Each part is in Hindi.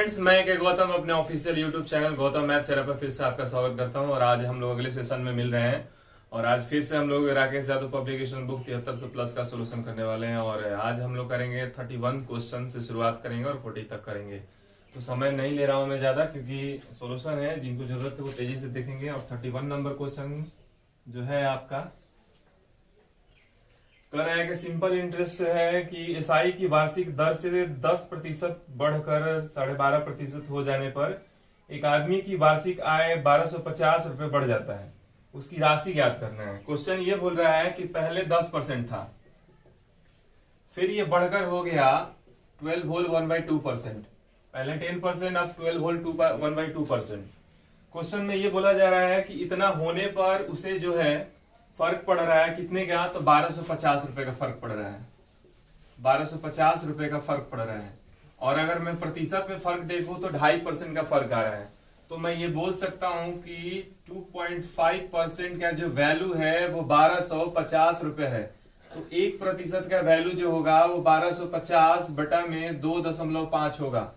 फ्रेंड्स, मैं के गौतम अपने official YouTube channel Gautam math सेरा पर फिर से आपका स्वागत करता हूं। और आज हम लोग अगले सेशन में मिल रहे हैं और आज फिर से हम लोग राकेश यादव पब्लिकेशन बुक 73+ का सोल्यूशन करने वाले हैं। और आज हम लोग करेंगे 31 क्वेश्चन से शुरुआत करेंगे और 40 तक करेंगे। तो समय नहीं ले रहा हूं मैं ज्यादा, क्योंकि सोल्यूशन है, जिनको जरूरत है वो तेजी से देखेंगे। और 31 नंबर क्वेश्चन जो है आपका कह रहा है कि सिंपल इंटरेस्ट है कि एसआई की वार्षिक दर से 10% बढ़कर 12.5% हो जाने पर एक आदमी की वार्षिक आय 1250 रुपए बढ़ जाता है। उसकी राशि ज्ञात करना है। क्वेश्चन ये बोल रहा है कि पहले 10% था, फिर ये बढ़कर हो गया 12 होल 1/2%, पहले 10%, अब 12 होल 1/2%। क्वेश्चन में ये बोला जा रहा है कि इतना होने पर उसे जो है फर्क पड़ रहा है कितने का, तो 1250 रुपए का फर्क पड़ रहा है। 1250 रुपए का फर्क पड़ रहा है। और अगर मैं प्रतिशत में फर्क देखूं तो 2.5% का फर्क आ रहा है। तो मैं ये बोल सकता हूं कि 2.5% का जो वैल्यू है वो 1250 रुपए है। तो 1% का वैल्यू जो होगा वो 1250 बटा में 2.5 होगा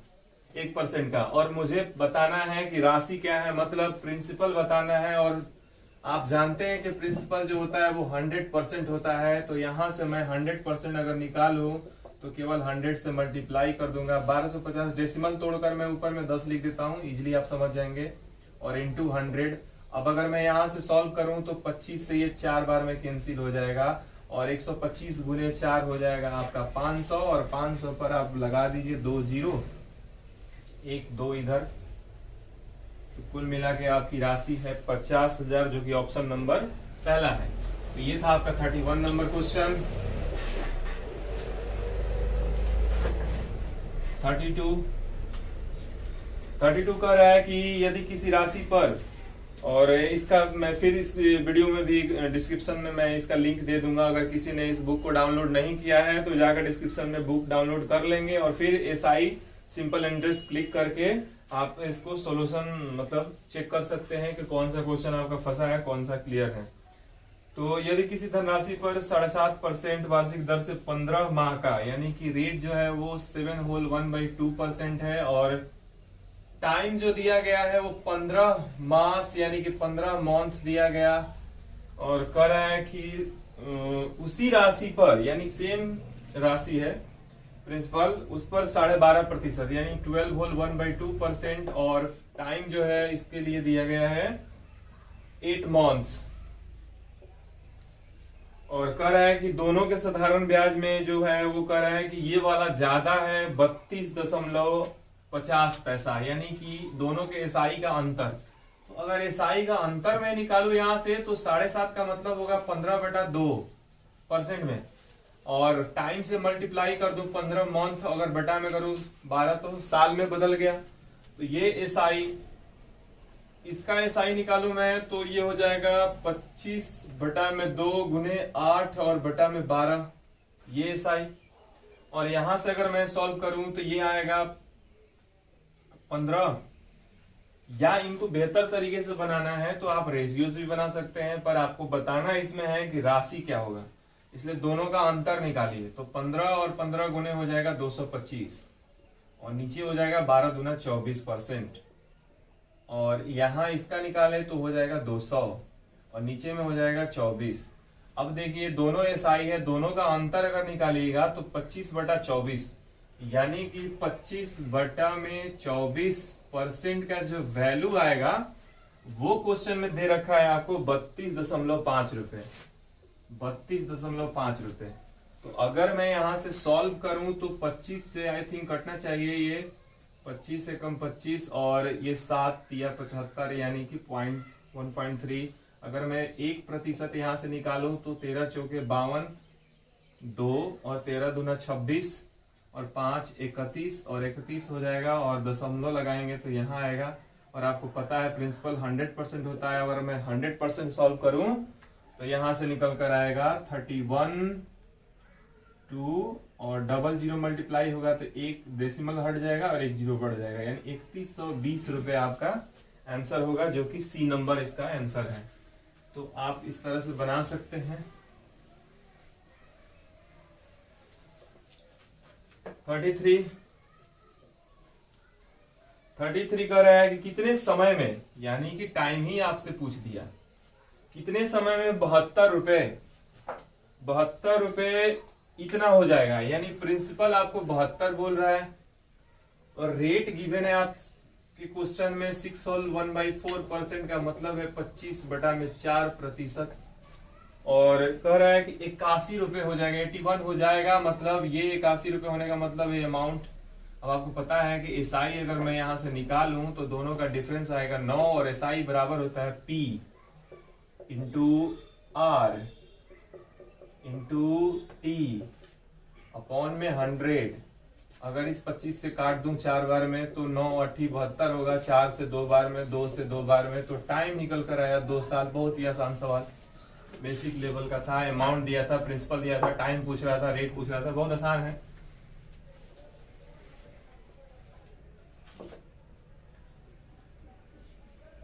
1% का। और मुझे बताना है कि राशि क्या है, मतलब प्रिंसिपल बताना है। और आप जानते हैं कि प्रिंसिपल जो होता है वो 100% होता है। तो यहां से मैं 100% अगर निकालूं तो केवल 100 से मल्टीप्लाई कर दूंगा। 1250 डेसिमल तोड़कर मैं ऊपर में 10 लिख देता हूं, इजिली आप समझ जाएंगे। और इंटू 100। अब अगर मैं यहां से सॉल्व करूं तो 25 से ये 4 बार में कैंसिल हो जाएगा और 125 गुने 4 हो जाएगा आपका 500। और 500 पर आप लगा दीजिए 2 जीरो, 1 2 इधर। तो कुल मिला के आपकी राशि है 50,000, जो कि ऑप्शन नंबर पहला है। तो ये था आपका 31 नंबर क्वेश्चन। 32 कह रहा है कि यदि किसी राशि पर, और इसका मैं फिर इस वीडियो में भी डिस्क्रिप्शन में मैं इसका लिंक दे दूंगा। अगर किसी ने इस बुक को डाउनलोड नहीं किया है तो जाकर डिस्क्रिप्शन में बुक डाउनलोड कर लेंगे और फिर एसआई सिंपल इंटरेस्ट क्लिक करके आप इसको सॉल्यूशन मतलब चेक कर सकते हैं कि कौन सा क्वेश्चन आपका फंसा है, कौन सा क्लियर है। तो यदि किसी धनराशि पर 7.5% वार्षिक दर से 15 माह का, यानी कि रेट जो है वो 7 होल 1/2% है। और टाइम जो दिया गया है वो 15 मास यानी कि 15 मंथ दिया गया। और कह रहा है कि उसी राशि पर, यानी सेम राशि है प्रिंसिपल, उस पर 12.5% यानी 12 होल 1/2%। और टाइम जो है इसके लिए दिया गया है 8 मंथ्स। और कह रहा है कि दोनों के साधारण ब्याज में जो है वो कह रहा है कि ये वाला ज्यादा है 32.50 पैसा, यानी कि दोनों के एसआई का अंतर। तो अगर एसआई का अंतर मैं निकालू यहां से तो 7.5 का मतलब होगा 15/2% में। और टाइम से मल्टीप्लाई कर दूं 15 मंथ, अगर बटा में करूं 12 तो साल में बदल गया। तो ये एसआई, इसका एसआई निकालू मैं तो ये हो जाएगा 25 बटा में 2 गुने 8 और बटा में 12, ये एसआई। और यहां से अगर मैं सॉल्व करूं तो ये आएगा 15। या इनको बेहतर तरीके से बनाना है तो आप रेशियोज भी बना सकते हैं, पर आपको बताना इसमें है कि राशि क्या होगा, इसलिए दोनों का अंतर निकालिए। तो 15 और 15 गुने हो जाएगा 225 और नीचे हो जाएगा 12 दूना 24%। और यहां इसका निकाले तो हो जाएगा 200 और नीचे में हो जाएगा 24। अब देखिए दोनों एसआई है, दोनों का अंतर अगर निकालिएगा तो 25/24, यानी कि 25 बटा में 24% का जो वैल्यू आएगा वो क्वेश्चन में दे रखा है आपको 32.5 रुपए। 32.5 रुपए। तो अगर मैं यहां से सॉल्व करूं तो 25 से आई थिंक कटना चाहिए, ये 25 से कम 25 और ये 7 या 75 यानी कि 1.3। अगर मैं 1% यहां से निकालूं तो 13 चौके 52, 2 और 13 दूना 26 और 5 31 और 31 हो जाएगा। और दशमलव लगाएंगे तो यहाँ आएगा। और आपको पता है प्रिंसिपल 100% होता है। अगर मैं 100% सॉल्व करूं तो यहां से निकल कर आएगा 31 2 और डबल जीरो मल्टीप्लाई होगा तो एक डेसिमल हट जाएगा और एक जीरो बढ़ जाएगा, यानी 3120 रुपए आपका आंसर होगा, जो कि सी नंबर इसका आंसर है। तो आप इस तरह से बना सकते हैं। 33 33 कह रहा है कि कितने समय में, यानी कि टाइम ही आपसे पूछ दिया, कितने समय में 72 रुपए इतना हो जाएगा। यानी प्रिंसिपल आपको 72 बोल रहा है और रेट गिवन है आपके क्वेश्चन में 6 होल 1/4% का मतलब है 25/4%। और कह रहा है कि 81 रुपए हो जाएगा, 81 हो जाएगा। मतलब ये 81 रुपए होने का मतलब ये अमाउंट, अब आपको पता है कि एसआई अगर मैं यहां से निकालूं तो दोनों का डिफरेंस आएगा 9 और एसआई बराबर होता है P into R into T upon में 100। अगर इस 25 से काट दूं 4 बार में तो 9 8 72 होगा, 4 से 2 बार में, 2 से 2 बार में, तो टाइम निकल कर आया 2 साल। बहुत ही आसान सवाल, बेसिक लेवल का था, अमाउंट दिया था, प्रिंसिपल दिया था, टाइम पूछ रहा था, रेट पूछ रहा था, बहुत आसान है।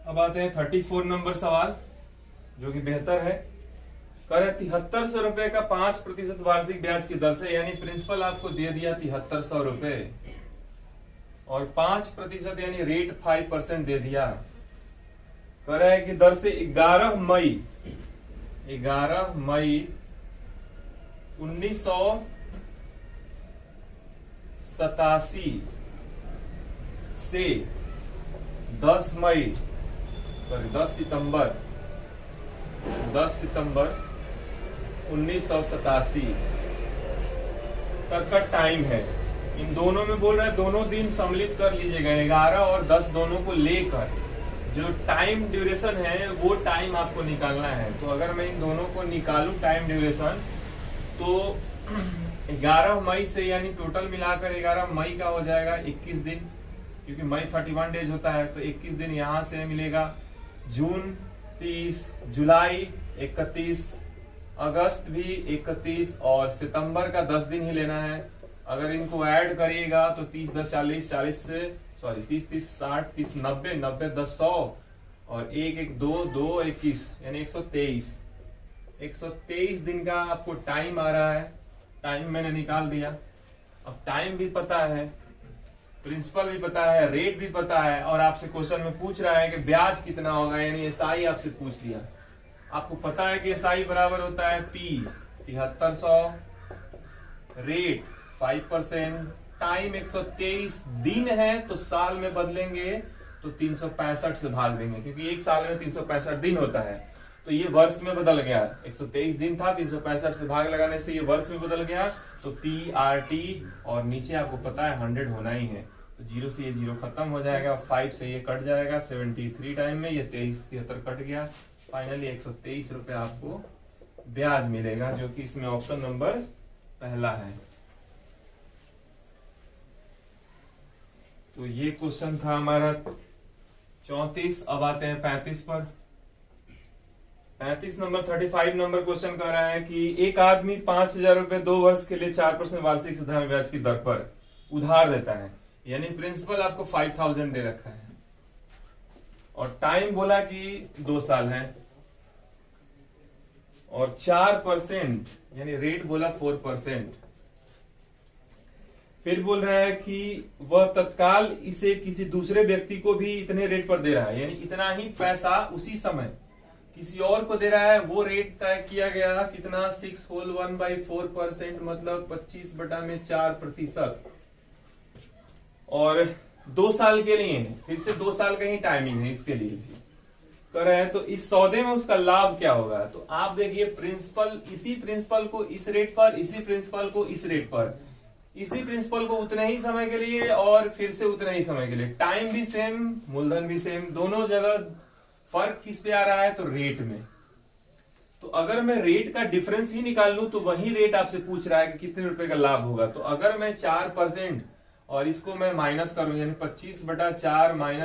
अब आते हैं 34 नंबर सवाल जो कि बेहतर है। कह रहे 7300 रुपए का 5% वार्षिक ब्याज की दर से, यानी प्रिंसिपल आपको दे दिया 7300 रुपए और 5% यानी रेट 5% दे दिया। कह रहा है कि दर से 11 मई 1987 से 10 सितंबर 1987 तक का टाइम है। इन दोनों में बोल रहे हैं दोनों दिन सम्मिलित कर लीजिएगा, 11 और 10 दोनों को लेकर जो टाइम ड्यूरेशन है वो टाइम आपको निकालना है। तो अगर मैं इन दोनों को निकालूं टाइम ड्यूरेशन तो 11 मई से, यानी टोटल मिलाकर 11 मई का हो जाएगा 21 दिन, क्योंकि मई 31 डेज होता है, तो 21 दिन यहां से मिलेगा। जून 30, जुलाई 31, अगस्त भी 31 और सितंबर का 10 दिन ही लेना है। अगर इनको ऐड करिएगा तो 30 10 40, 40 से 30 30 60 30 90 90 10 100 और 1 1 2 2 21 यानी 123 दिन का आपको टाइम आ रहा है। टाइम मैंने निकाल दिया। अब टाइम भी पता है, प्रिंसिपल भी पता है, रेट भी पता है और आपसे क्वेश्चन में पूछ रहा है कि ब्याज कितना होगा, यानी एसआई आपसे पूछ लिया। आपको पता है कि एसआई बराबर होता है P 7300, रेट 5%, टाइम 123 दिन है तो साल में बदलेंगे तो 365 से भाग देंगे, क्योंकि एक साल में 365 दिन होता है। तो ये वर्ष में बदल गया, 123 दिन था, 365 से भाग लगाने से ये वर्ष में बदल गया। तो PRT और नीचे आपको पता है 100 होना ही है, तो 0 से ये 0 खत्म हो जाएगा, 5 से ये कट जाएगा, 73 टाइम में ये 23 73 कट गया। फाइनली 123 रुपए आपको ब्याज मिलेगा, जो कि इसमें ऑप्शन नंबर पहला है। तो ये क्वेश्चन था हमारा 34। अब आते हैं 35 पर। 35 नंबर 35 नंबर क्वेश्चन कह रहा है कि एक आदमी 5000 रुपए 2 वर्ष के लिए 4% वार्षिक साधारण ब्याज की दर पर उधार देता है, यानी प्रिंसिपल आपको 5000 दे रखा है और टाइम बोला कि 2 साल है और 4% यानी रेट बोला 4%। फिर बोल रहा है कि वह तत्काल इसे किसी दूसरे व्यक्ति को भी इतने रेट पर दे रहा है, यानी इतना ही पैसा उसी समय किसी और को दे रहा है। वो रेट तय किया गया कितना, 6 होल 1/4%, मतलब 25/4%। और 2 साल के लिए है, फिर से 2 साल का ही टाइमिंग है इसके लिए भी कर रहे हैं। तो इस सौदे में उसका लाभ क्या होगा, तो आप देखिए प्रिंसिपल, इसी प्रिंसिपल को इस रेट पर, इसी प्रिंसिपल को इस रेट पर, इसी प्रिंसिपल को उतने ही समय के लिए और फिर से उतने ही समय के लिए, टाइम भी सेम, मूलधन भी सेम, दोनों जगह फर्क किस पे आ रहा है, तो रेट में। तो अगर मैं रेट का डिफरेंस ही निकाल लूं तो वही रेट आपसे पूछ रहा है कि कितने रुपए का लाभ होगा। तो अगर मैं 4% और इसको मैं माइनस करूं, यानी 25/4 -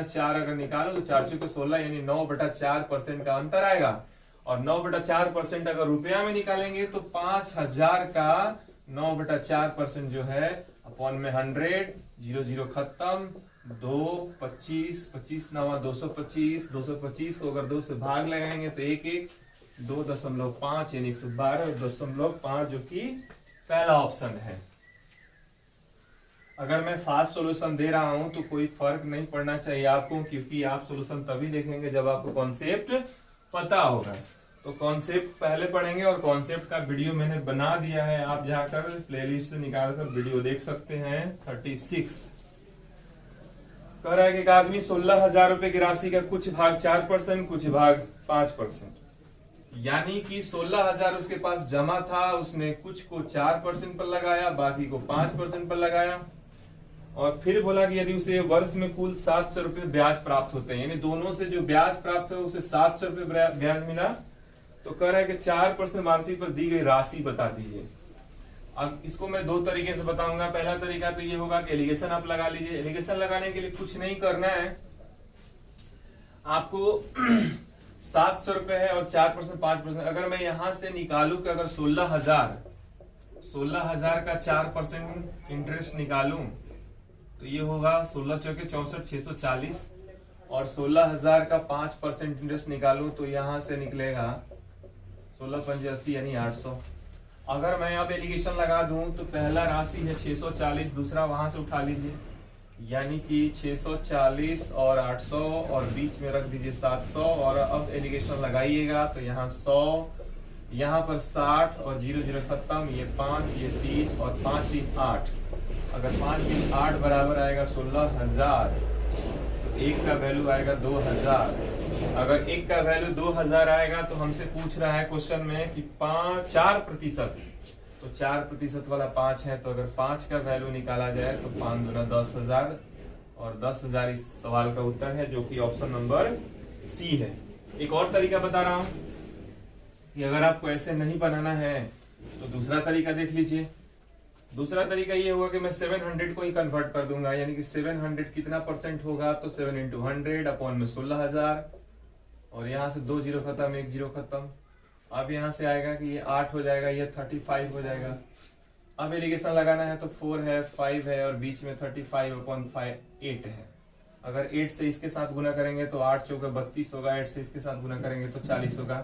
4 अगर निकालूं तो 4 चौके 16 यानी 9/4% का अंतर आएगा। और 9/4% अगर रुपया में निकालेंगे तो 5000 का 9/4% जो है अपॉन में 100, 0 0 खत्म, 2 25 25 9 225, 225 को अगर 2 से भाग लगाएंगे तो 1 1 2.5 यानी 112.5 जो कि पहला ऑप्शन है। अगर मैं फास्ट सॉल्यूशन दे रहा हूं तो कोई फर्क नहीं पड़ना चाहिए आपको, क्योंकि आप सॉल्यूशन तभी देखेंगे जब आपको कॉन्सेप्ट पता होगा। तो कॉन्सेप्ट पहले पढ़ेंगे, और कॉन्सेप्ट का वीडियो मैंने बना दिया है, आप जाकर प्लेलिस्ट से निकालकर वीडियो देख सकते हैं। 36 कह रहा है कि एक आदमी 16,000 रुपए की राशि का कुछ भाग 4%, कुछ भाग 5%, यानी कि 16,000 उसके पास जमा था, उसने कुछ को 4% पर लगाया, बाकी को 5% पर लगाया। और फिर बोला कि यदि उसे वर्ष में कुल 700 रुपए ब्याज प्राप्त होते हैं, यानी दोनों से जो ब्याज प्राप्त है उसे 700 रुपए ब्याज मिला, तो कह रहा है कि 4% वार्षिक पर दी गई राशि बता दीजिए। अब इसको मैं दो तरीके से बताऊंगा। पहला तरीका तो ये होगा कि एलिगेशन आप लगा लीजिए। एलिगेशन लगाने के लिए कुछ नहीं करना है आपको। 700 रुपए है और 4% 5%, अगर मैं यहां से निकालू कि अगर 16,000 का 4% इंटरेस्ट निकालूं तो ये होगा 16 चौके 64, 640, और 16,000 का 5% इंटरेस्ट निकालूं तो यहां से निकलेगा 16 पंजे 80 यानी 800। अगर मैं अब एलिगेशन लगा दूं तो पहला राशि है 640, दूसरा वहां से उठा लीजिए, यानी कि 640 और 800 और बीच में रख दीजिए 700, और अब एलिगेशन लगाइएगा तो यहाँ 100, यहाँ पर 60 और 0 0 खत्म, ये 5, ये 3 और 5 3 8। अगर 5 3 8 बराबर आएगा 16,000, तो एक का वैल्यू आएगा 2,000। अगर एक का वैल्यू 2,000 आएगा तो हमसे पूछ रहा है क्वेश्चन में कि 4%, तो 4% वाला 5 है, तो अगर 5 का वैल्यू निकाला जाए तो 5 दूना 10,000, और 10,000 इस सवाल का उत्तर है, जो कि ऑप्शन नंबर सी है। एक और तरीका बता रहा हूं कि अगर आपको ऐसे नहीं बनाना है तो दूसरा तरीका देख लीजिए। दूसरा तरीका ये होगा कि मैं 700 को ही कन्वर्ट कर दूंगा, यानी कि 700 कितना परसेंट होगा, तो 7 × 100 अपॉन में 16,000, और यहां से 2 0 खत्म, 1 0 खत्म। अब यहां से आएगा कि ये 8 हो जाएगा, ये 35 हो जाएगा। अब एलिगेशन लगाना है तो 4 है, 5 है, और बीच में 35 अपॉन 5 8 है। अगर 8 से इसके साथ गुना करेंगे तो 8 चौके 32 होगा, 8 से इसके साथ गुना करेंगे तो 40 होगा,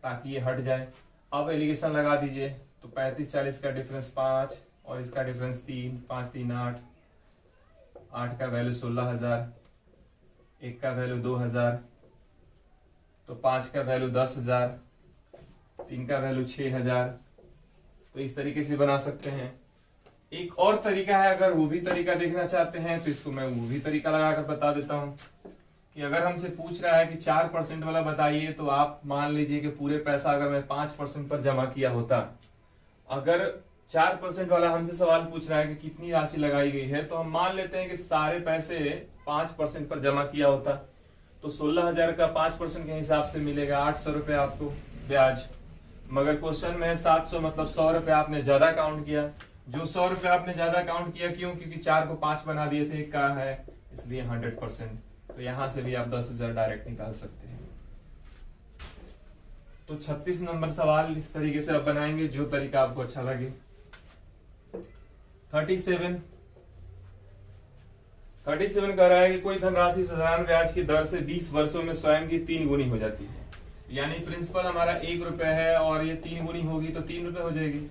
ताकि ये हट जाए। अब एलिगेशन लगा दीजिए तो 35 40 का डिफरेंस 5 और इसका डिफरेंस 3, 5 3 8, 8 का वैल्यू 16,000, 1 का वैल्यू 2,000, तो 5 का वैल्यू 10,000, 3 का वैल्यू 6,000। तो इस तरीके से बना सकते हैं। एक और तरीका है, अगर वो भी तरीका देखना चाहते हैं तो इसको मैं वो भी तरीका लगाकर बता देता हूं कि अगर हमसे पूछ रहा है कि 4% वाला बताइए, तो आप मान लीजिए कि पूरे पैसा अगर मैं 5% पर जमा किया होता, अगर 4% वाला हमसे सवाल पूछ रहा है कि कितनी राशि लगाई गई है, तो हम मान लेते हैं कि सारे पैसे 5% पर जमा किया होता, तो 16,000 का 5% के हिसाब से मिलेगा 800 रुपए आपको ब्याज। मगर क्वेश्चन में है 700, मतलब 100 रुपए आपने ज्यादा काउंट किया। जो 100 रुपए आपने ज्यादा काउंट किया, क्यों? क्योंकि 4 को 5 बना दिए थे, एक का है, इसलिए 100%। तो यहां से भी आप 10,000 डायरेक्ट निकाल सकते हैं। तो 36 नंबर सवाल इस तरीके से आप बनाएंगे, जो तरीका आपको अच्छा लगे। 37 कह रहा है कि कोई धनराशि साधारण ब्याज की दर से 20 वर्षों में स्वयं की 3 गुनी हो जाती है, यानी प्रिंसिपल हमारा 1 रुपए है और ये 3 गुनी होगी तो 3 रुपए हो जाएगी,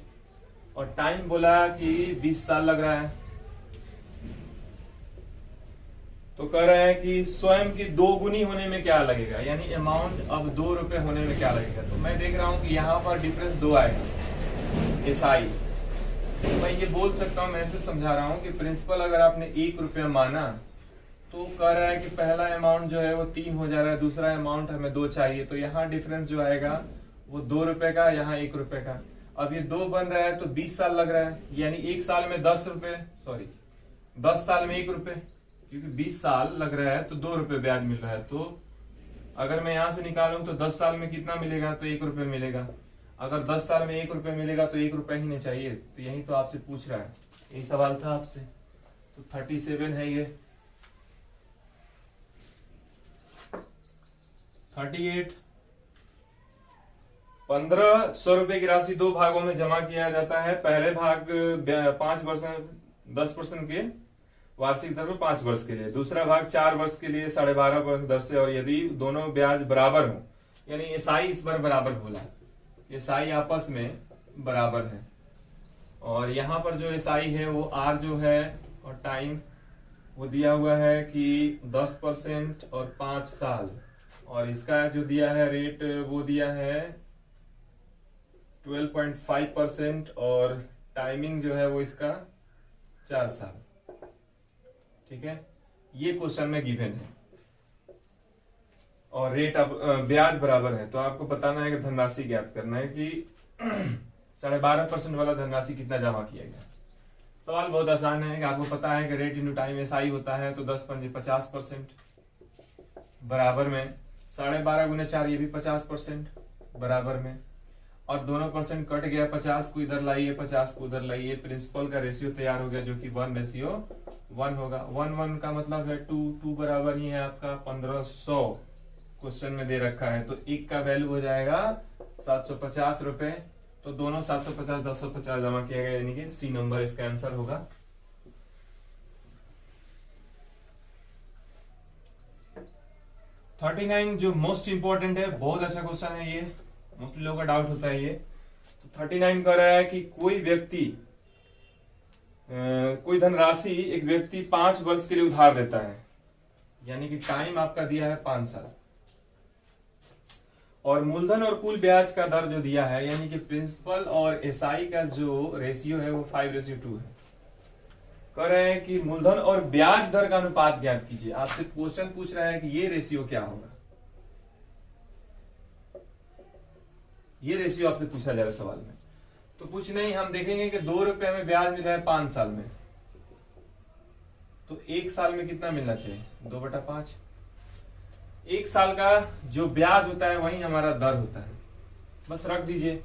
और टाइम बोला कि 20 साल लग रहा है। तो कह रहे हैं कि स्वयं की 2 गुनी होने में क्या लगेगा, यानी अमाउंट अब 2 रुपए होने में क्या लगेगा। तो मैं देख रहा हूं कि यहाँ पर डिफरेंस 2 आएगा, एसआई। तो मैं ये बोल सकता हूं, मैं ऐसे समझा रहा हूं कि प्रिंसिपल अगर आपने 1 रुपया माना, तो कह रहा है कि पहला अमाउंट जो है वो 3 हो जा रहा है, दूसरा अमाउंट हमें 2 चाहिए, तो यहाँ डिफरेंस जो आएगा वो 2 रुपए का, यहाँ 1 रुपए का। अब ये 2 बन रहा है तो 20 साल लग रहा है, यानी 1 साल में 10 रुपए, सॉरी 10 साल में 1 रुपए, क्योंकि 20 साल लग रहा है तो 2 रुपए ब्याज मिल रहा है। तो अगर मैं यहां से निकालूं तो 10 साल में कितना मिलेगा, तो 1 रुपए मिलेगा। अगर 10 साल में 1 रुपए मिलेगा तो 1 रुपए ही नहीं चाहिए, तो यही तो आपसे पूछ रहा है, यही सवाल था आपसे। तो 37 है ये। 38, 1,500 रुपए की राशि 2 भागों में जमा किया जाता है। पहले भाग 5% 10% के वार्षिक दर में 5 वर्ष के लिए, दूसरा भाग 4 वर्ष के लिए 12.5% दर से, और यदि दोनों ब्याज बराबर हो, यानी एसआई इस बार बराबर बोला, एसआई आपस में बराबर है। और यहाँ पर जो एसआई है वो आर जो है और टाइम वो दिया हुआ है कि 10% और 5 साल, और इसका जो दिया है रेट वो दिया है 12.5% और टाइमिंग जो है वो इसका 4 साल। ठीक है, ये क्वेश्चन में गिवन है और रेट अब ब्याज बराबर है। तो आपको बताना है कि धनराशि ज्ञात करना है कि 12.5% वाला धनराशि कितना जमा किया गया। सवाल बहुत आसान है कि आपको पता है कि रेट इंटू टाइम एसआई होता है, तो 10 पंजे 50% बराबर में 12.5 गुने 4 ये भी 50% बराबर में, और दोनों परसेंट कट गया, 50 को इधर लाइए 50 को उधर लाइए, प्रिंसिपल का रेशियो तैयार हो गया जो कि 1:1 होगा। 1 का मतलब है 2 बराबर ही है आपका 1500 क्वेश्चन में दे रखा है, तो एक का वैल्यू हो जाएगा 750 रुपए। तो दोनों 750 1050 जमा किया गया, यानी कि सी नंबर इसका आंसर होगा। थर्टी 39 जो मोस्ट इंपॉर्टेंट है, बहुत अच्छा क्वेश्चन है ये, मोस्टली लोगों का डाउट होता है ये। तो 39 कह रहा है कि कोई व्यक्ति कोई धनराशि एक व्यक्ति 5 वर्ष के लिए उधार देता है, यानी कि टाइम आपका दिया है 5 साल, और मूलधन और कुल ब्याज का दर जो दिया है, यानी कि प्रिंसिपल और एसआई का जो रेशियो है वो 5:2 है। कह रहे हैं कि मूलधन और ब्याज दर का अनुपात ज्ञात कीजिए। आपसे क्वेश्चन पूछ रहा है कि ये रेशियो क्या होगा, ये रेशियो आपसे पूछा जा रहा है सवाल में। तो कुछ नहीं, हम देखेंगे कि 2 रुपए में ब्याज मिल रहा है 5 साल में, तो 1 साल में कितना मिलना चाहिए, 2/5। 1 साल का जो ब्याज होता है वही हमारा दर होता है, बस रख दीजिए।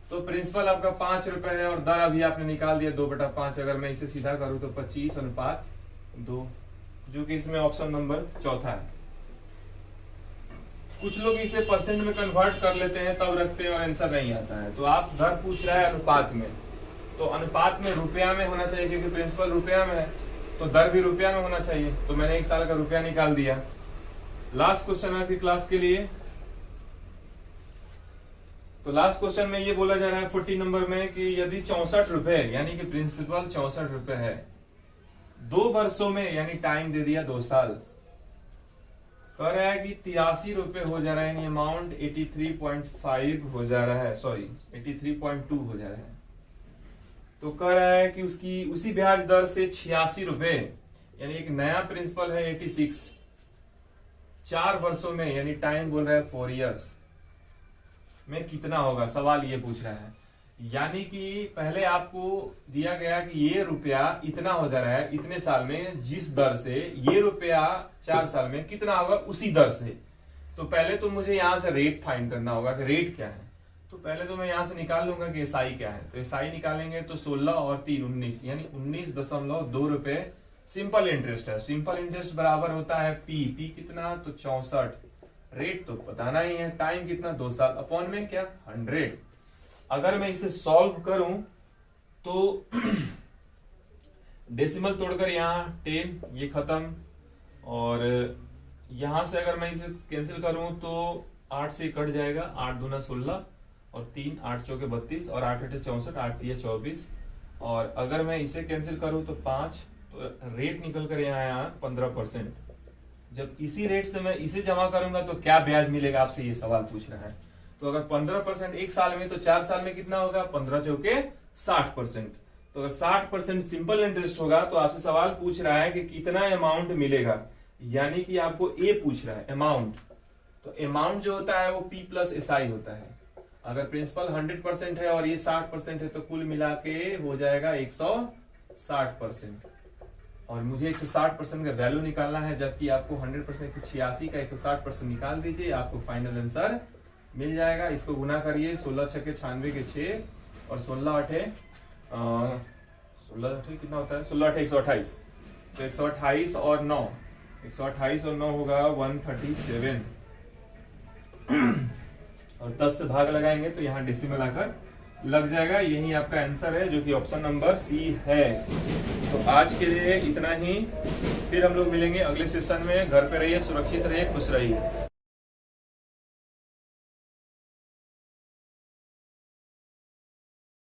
तो प्रिंसिपल आपका 5 रुपए है और दर अभी आपने निकाल दिया 2/5। अगर मैं इसे सीधा करूं तो 25:2, जो कि इसमें ऑप्शन नंबर चौथा है। कुछ लोग इसे परसेंट में कन्वर्ट कर लेते हैं तब रखते हैं और आंसर नहीं आता है। तो आप दर पूछ रहा है अनुपात में, तो अनुपात में रुपया में होना चाहिए, क्योंकि प्रिंसिपल रुपया में है तो दर भी रुपया में होना चाहिए। तो मैंने 1 साल का रुपया निकाल दिया। लास्ट क्वेश्चन है इस क्लास के लिए। तो लास्ट क्वेश्चन में ये बोला जा रहा है 40 नंबर में कि यदि 64 रुपए, यानी कि प्रिंसिपल 64 रुपए है, 2 वर्षों में, यानी टाइम दे दिया 2 साल, कह रहा है कि 83 रुपए हो जा रहा है, यानी अमाउंट 83.5 हो जा रहा है, सॉरी 83.2 हो जा रहा है। तो कह रहा है कि उसकी उसी ब्याज दर से 86 रुपए, यानी एक नया प्रिंसिपल है 86, 4 वर्षों में, यानी टाइम बोल रहा है 4 इयर्स में कितना होगा। सवाल ये पूछ रहा है, यानी कि पहले आपको दिया गया कि ये रुपया इतना हो जा रहा है इतने साल में, जिस दर से ये रुपया 4 साल में कितना होगा उसी दर से। तो पहले तो मुझे यहां से रेट फाइंड करना होगा कि रेट क्या है। तो पहले तो मैं यहां से निकाल लूंगा कि एसआई क्या है। तो एसआई निकालेंगे तो 16 और 3 19, यानी 19.2 रुपए सिंपल इंटरेस्ट है। सिंपल इंटरेस्ट बराबर होता है पी कितना, तो 64। रेट तो बताना ही है, टाइम कितना 2 साल, अपॉन में क्या 100। अगर मैं इसे सॉल्व करूं तो डेसिमल तोड़कर यहाँ 10 ये खत्म, और यहां से अगर मैं इसे कैंसिल करूं तो 8 से कट जाएगा, 8 दूना 16 और 3 8 चौके 32 और 8 8 64 8 3 24। और अगर मैं इसे कैंसिल करूं तो 5, तो रेट निकल कर यहाँ 15%। जब इसी रेट से मैं इसे जमा करूंगा तो क्या ब्याज मिलेगा, आपसे ये सवाल पूछ रहा है। तो अगर 15% 1 साल में, तो 4 साल में कितना होगा, 15 चौके 60%। तो अगर 60% सिंपल इंटरेस्ट होगा तो आपसे सवाल पूछ रहा है कि कितना अमाउंट मिलेगा, यानी कि आपको ए पूछ रहा है अमाउंट। तो अमाउंट जो होता है वो पी प्लस एसआई होता है। अगर प्रिंसिपल 100% है और ये 60% है तो कुल मिला के हो जाएगा 160%। और मुझे 160% का वैल्यू निकालना है, जबकि आपको 100% 186 का 160% निकाल दीजिए, आपको फाइनल आंसर मिल जाएगा। इसको गुना करिए, 16 छके 96 के 6 और 16 8 कितना होता है, 16 8 128। तो 128 और 9, 128 और 9 होगा 137 और 10 से भाग लगाएंगे तो यहाँ डेसिमल आकर लग जाएगा। यही आपका आंसर है, जो कि ऑप्शन नंबर सी है। तो आज के लिए इतना ही, फिर हम लोग मिलेंगे अगले सेशन में। घर पे रहिए, सुरक्षित रहिए, खुश रहिए।